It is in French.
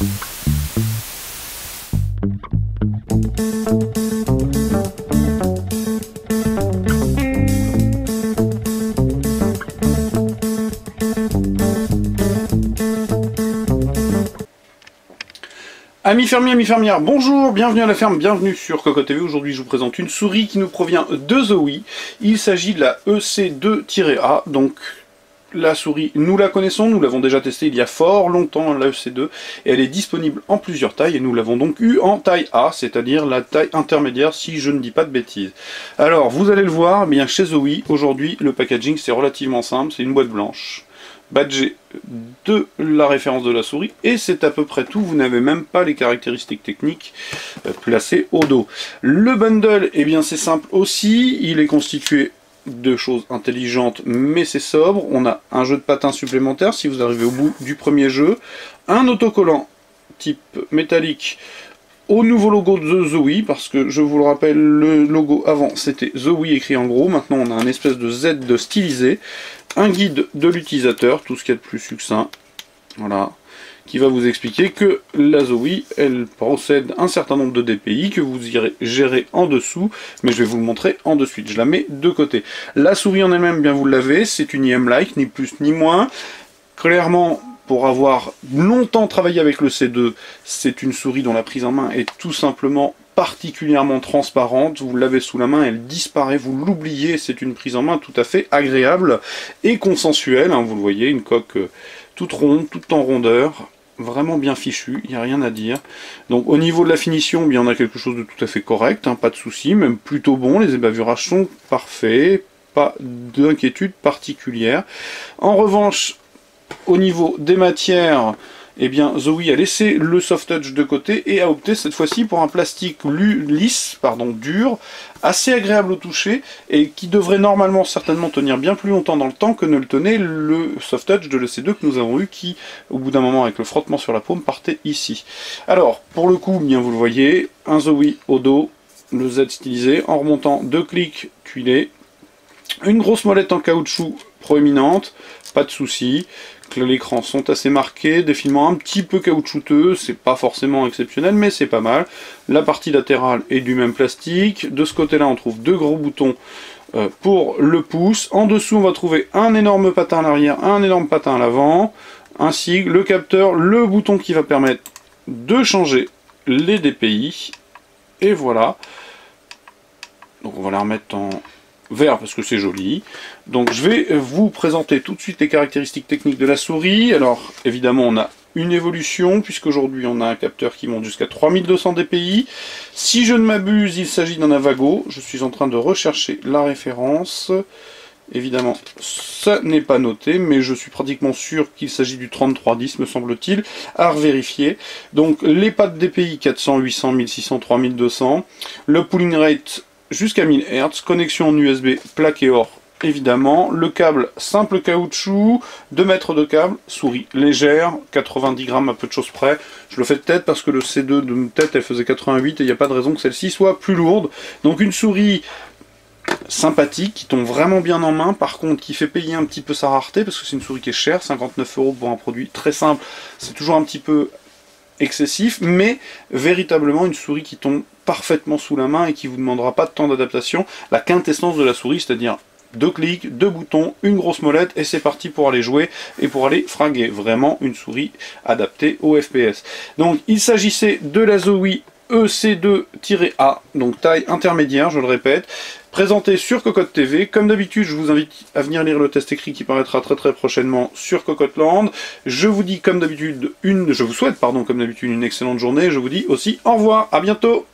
Amis fermiers, amis fermières, bonjour, bienvenue à la ferme, bienvenue sur Cocotte TV. Aujourd'hui je vous présente une souris qui nous provient de Zowie. Il s'agit de la EC2-A, donc la souris, nous la connaissons, nous l'avons déjà testée il y a fort longtemps, la EC2, et elle est disponible en plusieurs tailles, et nous l'avons donc eu en taille A, c'est-à-dire la taille intermédiaire, si je ne dis pas de bêtises. Alors, vous allez le voir, bien chez Zowie, aujourd'hui, le packaging c'est relativement simple, c'est une boîte blanche, badgé de la référence de la souris, et c'est à peu près tout, vous n'avez même pas les caractéristiques techniques placées au dos. Le bundle, eh bien c'est simple aussi, il est constitué de choses intelligentes, mais c'est sobre. On a un jeu de patins supplémentaire si vous arrivez au bout du premier jeu, un autocollant type métallique au nouveau logo de Zowie, parce que je vous le rappelle, le logo avant c'était Zowie écrit en gros, maintenant on a un espèce de Z de stylisé, un guide de l'utilisateur, tout ce qu'il y a de plus succinct, voilà, qui va vous expliquer que la Zowie, elle possède un certain nombre de DPI que vous irez gérer en dessous, mais je vais vous le montrer en de suite, je la mets de côté. La souris en elle-même, bien vous l'avez, c'est une IM-like, ni plus ni moins, clairement. Pour avoir longtemps travaillé avec le C2, c'est une souris dont la prise en main est tout simplement particulièrement transparente. Vous l'avez sous la main, elle disparaît, vous l'oubliez, c'est une prise en main tout à fait agréable et consensuelle. Hein, vous le voyez, une coque toute ronde, toute en rondeur, vraiment bien fichue, il n'y a rien à dire. Donc au niveau de la finition, bien, on a quelque chose de tout à fait correct, hein, pas de souci, même plutôt bon, les ébavurages sont parfaits, pas d'inquiétude particulière. En revanche, au niveau des matières, eh bien, Zowie a laissé le soft touch de côté et a opté cette fois-ci pour un plastique lisse, dur, assez agréable au toucher et qui devrait normalement certainement tenir bien plus longtemps dans le temps que ne le tenait le soft touch de l'EC2 que nous avons eu qui, au bout d'un moment avec le frottement sur la paume, partait ici. Alors, pour le coup, bien vous le voyez, un Zowie au dos, le Z stylisé, en remontant 2 clics tuilés, une grosse molette en caoutchouc proéminente, pas de souci. L'écran sont assez marqués, des filaments un petit peu caoutchouteux, c'est pas forcément exceptionnel, mais c'est pas mal. La partie latérale est du même plastique. De ce côté-là, on trouve 2 gros boutons pour le pouce. En dessous, on va trouver un énorme patin à l'arrière, un énorme patin à l'avant, ainsi le capteur, le bouton qui va permettre de changer les DPI. Et voilà. Donc on va la remettre en vert parce que c'est joli. Donc je vais vous présenter tout de suite les caractéristiques techniques de la souris. Alors évidemment on a une évolution puisqu'aujourd'hui on a un capteur qui monte jusqu'à 3200 dpi. Si je ne m'abuse, il s'agit d'un Avago. Je suis en train de rechercher la référence. Évidemment ça n'est pas noté, mais je suis pratiquement sûr qu'il s'agit du 3310 me semble-t-il, à revérifier. Donc les pattes DPI 400, 800, 1600, 3200. Le pooling rate jusqu'à 1000 Hz, connexion en USB plaqué or évidemment, le câble simple caoutchouc, 2 mètres de câble, souris légère, 90 grammes à peu de choses près. Je le fais de tête parce que le C2 de tête elle faisait 88 et il n'y a pas de raison que celle-ci soit plus lourde. Donc une souris sympathique, qui tombe vraiment bien en main, par contre qui fait payer un petit peu sa rareté parce que c'est une souris qui est chère, 59 € pour un produit très simple, c'est toujours un petit peu excessif, mais véritablement une souris qui tombe parfaitement sous la main et qui vous demandera pas de temps d'adaptation, la quintessence de la souris, c'est-à-dire 2 clics, 2 boutons, une grosse molette et c'est parti pour aller jouer et pour aller fraguer. Vraiment une souris adaptée au FPS. Donc il s'agissait de la Zowie EC2-A, donc taille intermédiaire, je le répète, présenté sur Cocotte TV. Comme d'habitude, je vous invite à venir lire le test écrit qui paraîtra très prochainement sur Cocotte-Land. Je vous dis comme d'habitude je vous souhaite comme d'habitude une excellente journée. Je vous dis aussi au revoir, à bientôt.